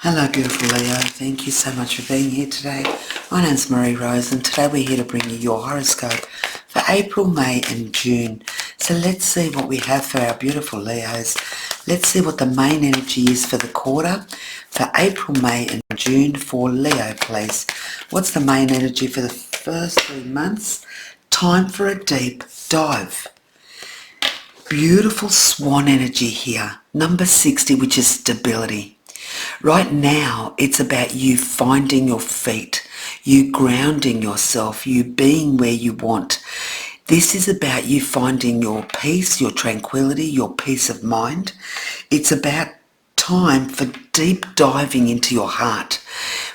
Hello beautiful Leo, thank you so much for being here today. My name's Marie Rose and today we're here to bring you your horoscope for April, May and June. So let's see what we have for our beautiful Leos. Let's see what the main energy is for the quarter for April, May and June for Leo, please. What's the main energy for the first 3 months? Time for a deep dive. Beautiful swan energy here. Number 60, which is stability. Right now, it's about you finding your feet, you grounding yourself, you being where you want. This is about you finding your peace, your tranquility, your peace of mind. It's about time for deep diving into your heart.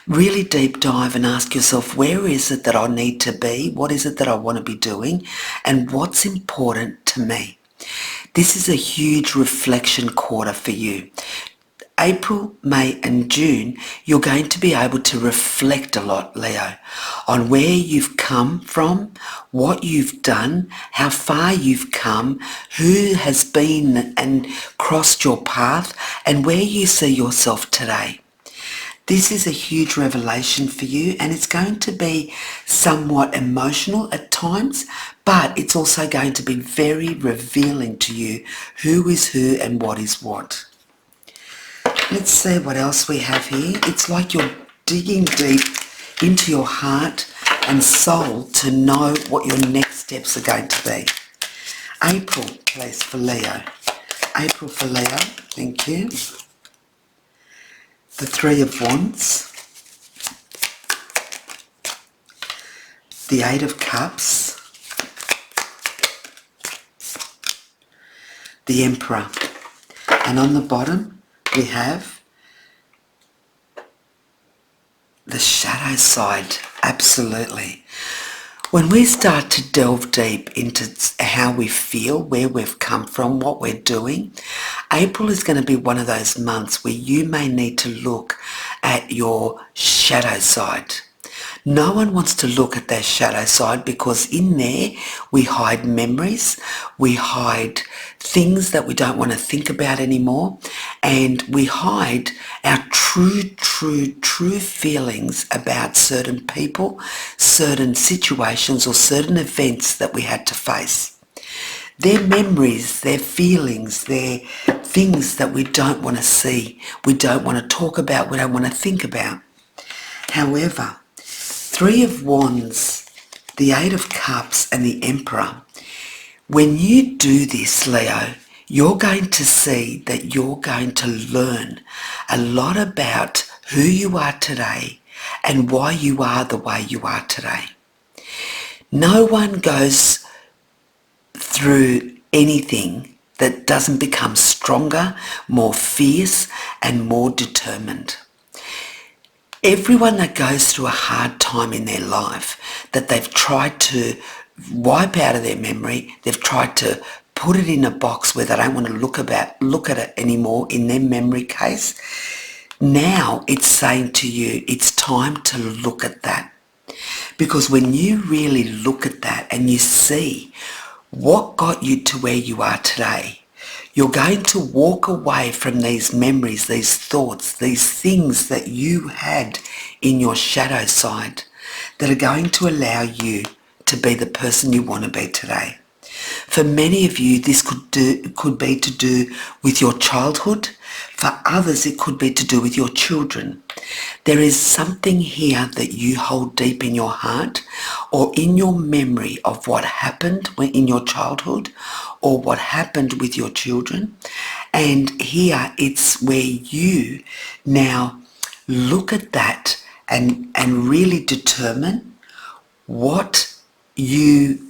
Really deep dive and ask yourself, where is it that I need to be? What is it that I want to be doing? And what's important to me? This is a huge reflection quarter for you. April, May and June, you're going to be able to reflect a lot, Leo, on where you've come from, what you've done, how far you've come, who has been and crossed your path, and where you see yourself today. This is a huge revelation for you, and it's going to be somewhat emotional at times, but it's also going to be very revealing to you who is who and what is what. Let's see what else we have here. It's like you're digging deep into your heart and soul to know what your next steps are going to be. April, please, for Leo. April for Leo, thank you. The Three of Wands. The Eight of Cups. The Emperor. And on the bottom, we have the shadow side, absolutely. When we start to delve deep into how we feel, where we've come from, what we're doing, April is going to be one of those months where you may need to look at your shadow side. No one wants to look at their shadow side because in there we hide memories, we hide things that we don't want to think about anymore, and we hide our true feelings about certain people, certain situations or certain events that we had to face. They're memories, they're feelings, they're things that we don't want to see, we don't want to talk about, we don't want to think about. However, Three of Wands, the Eight of Cups and the Emperor. When you do this, Leo, you're going to see that you're going to learn a lot about who you are today and why you are the way you are today. No one goes through anything that doesn't become stronger, more fierce and more determined. Everyone that goes through a hard time in their life that they've tried to wipe out of their memory, they've tried to put it in a box where they don't want to look at it anymore in their memory case, now it's saying to you, it's time to look at that. Because when you really look at that and you see what got you to where you are today, you're going to walk away from these memories, these thoughts, these things that you had in your shadow side that are going to allow you to be the person you want to be today. For many of you, this could be to do with your childhood. For others, it could be to do with your children. There is something here that you hold deep in your heart or in your memory of what happened in your childhood or what happened with your children. And here it's where you now look at that and really determine what you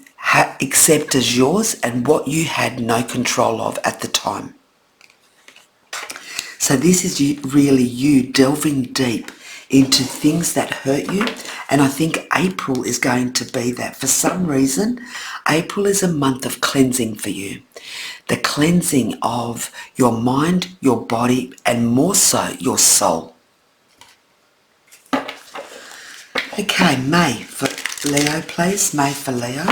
accept as yours and what you had no control of at the time. So this is really you delving deep into things that hurt you, and I think April is going to be that. For some reason, April is a month of cleansing for you. The cleansing of your mind, your body, and more so your soul. Okay, May for Leo, please. May for Leo.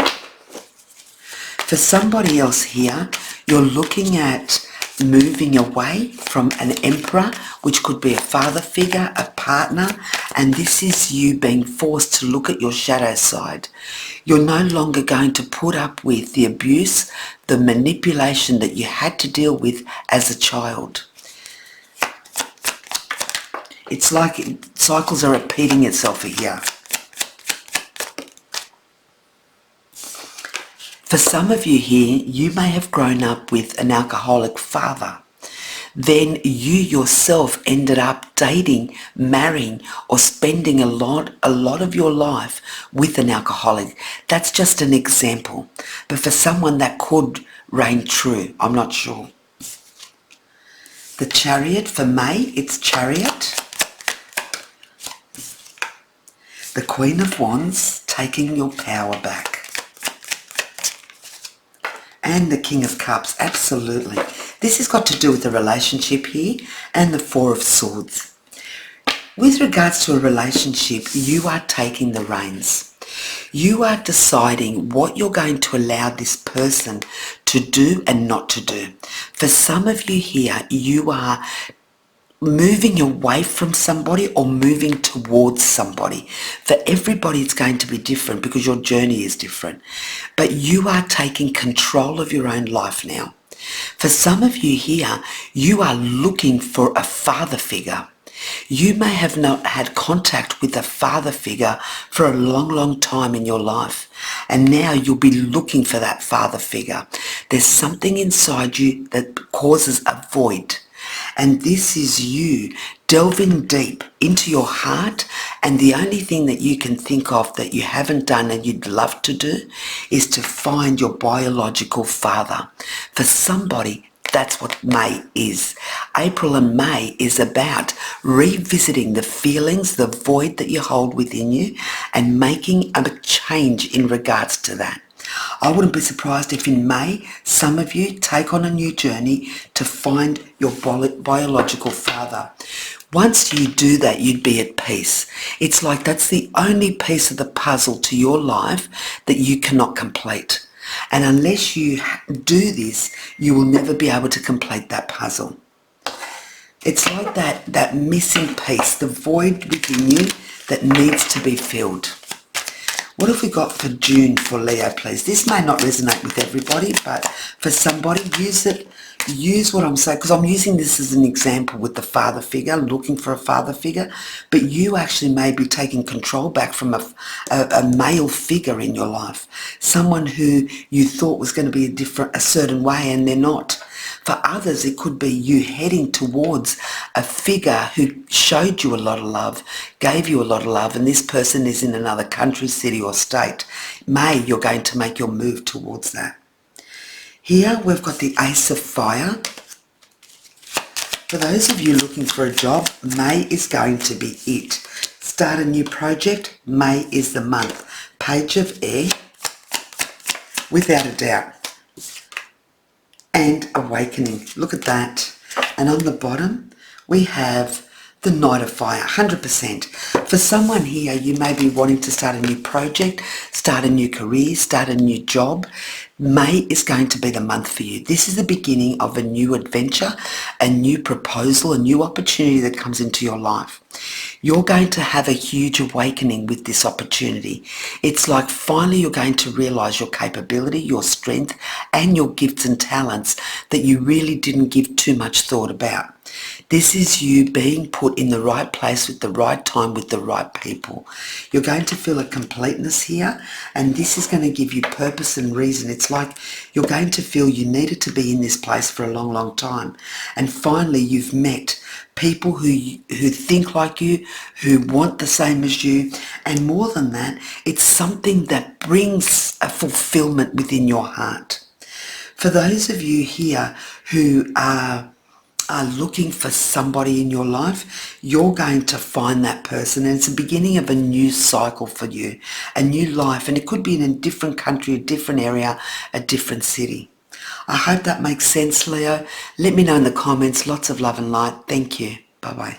For somebody else here, you're looking at moving away from an emperor, which could be a father figure, a partner, and this is you being forced to look at your shadow side. You're no longer going to put up with the abuse, the manipulation that you had to deal with as a child. It's like cycles are repeating itself here. For some of you here, you may have grown up with an alcoholic father. Then you yourself ended up dating, marrying, or spending a lot of your life with an alcoholic. That's just an example. But for someone that could reign true, I'm not sure. The Chariot, for May, it's Chariot. The Queen of Wands, taking your power back. And the King of Cups, absolutely. This has got to do with the relationship here and the Four of Swords. With regards to a relationship, you are taking the reins. You are deciding what you're going to allow this person to do and not to do. For some of you here, you are moving away from somebody or moving towards somebody. For everybody it's going to be different because your journey is different. But you are taking control of your own life now. For some of you here, you are looking for a father figure. You may have not had contact with a father figure for a long time in your life. And now you'll be looking for that father figure. There's something inside you that causes a void. And this is you delving deep into your heart, and the only thing that you can think of that you haven't done and you'd love to do is to find your biological father. For somebody, that's what May is. April and May is about revisiting the feelings, the void that you hold within you, and making a change in regards to that. I wouldn't be surprised if in May, some of you take on a new journey to find your biological father. Once you do that, you'd be at peace. It's like that's the only piece of the puzzle to your life that you cannot complete. And unless you do this, you will never be able to complete that puzzle. It's like that missing piece, the void within you that needs to be filled. What have we got for June for Leo, please? This may not resonate with everybody, but for somebody, use it. Use what I'm saying, because I'm using this as an example with the father figure, looking for a father figure, but you actually may be taking control back from a male figure in your life, someone who you thought was going to be a certain way and they're not. For others, it could be you heading towards a figure who showed you a lot of love, gave you a lot of love, and this person is in another country, city or state. May, you're going to make your move towards that. Here we've got the Ace of Fire. For those of you looking for a job, May is going to be it. Start a new project, May is the month. Page of Air, without a doubt. And Awakening, look at that. And on the bottom we have the Knight of Fire, 100%. For someone here, you may be wanting to start a new project, start a new career, start a new job. May is going to be the month for you. This is the beginning of a new adventure, a new proposal, a new opportunity that comes into your life. You're going to have a huge awakening with this opportunity. It's like finally you're going to realize your capability, your strength, and your gifts and talents that you really didn't give too much thought about. This is you being put in the right place at the right time with the right people. You're going to feel a completeness here, and this is going to give you purpose and reason. It's like you're going to feel you needed to be in this place for a long time. And finally, you've met people who think like you, who want the same as you. And more than that, it's something that brings a fulfillment within your heart. For those of you here who are looking for somebody in your life, you're going to find that person, and it's the beginning of a new cycle for you, a new life, and it could be in a different country, a different area, a different city. I hope that makes sense, Leo. Let me know in the comments. Lots of love and light. Thank you. Bye-bye.